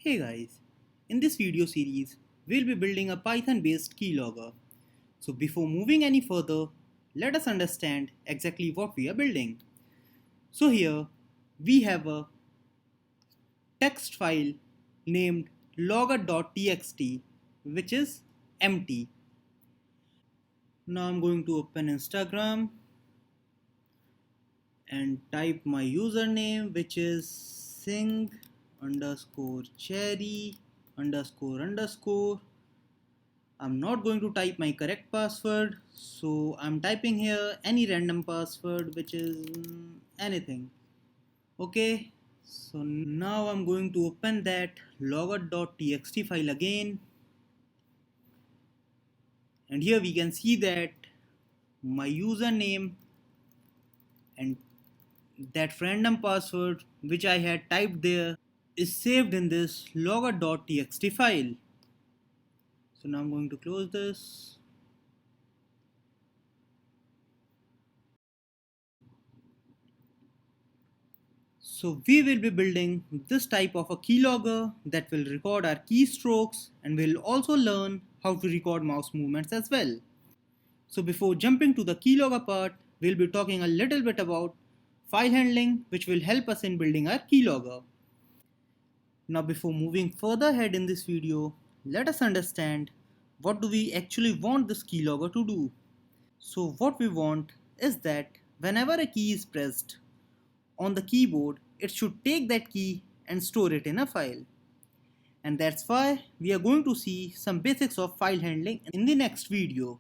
Hey guys, in this video series, we'll be building a Python based keylogger. So before moving any further, let us understand exactly what we are building. So here, we have a text file named logger.txt which is empty. Now I'm going to open Instagram and type my username which is sing underscore cherry underscore underscore. I'm not going to type my correct password, so I'm typing here any random password which is anything. Okay, so now I'm going to open that logger.txt file again, and here we can see that my username and that random password which I had typed there is saved in this logger.txt file. So now I'm going to close this. So we will be building this type of a keylogger that will record our keystrokes, and we'll also learn how to record mouse movements as well. So before jumping to the keylogger part, we'll be talking a little bit about file handling, which will help us in building our keylogger. Now before moving further ahead in this video, let us understand what do we actually want this keylogger to do. So what we want is that whenever a key is pressed on the keyboard, it should take that key and store it in a file. And that's why we are going to see some basics of file handling in the next video.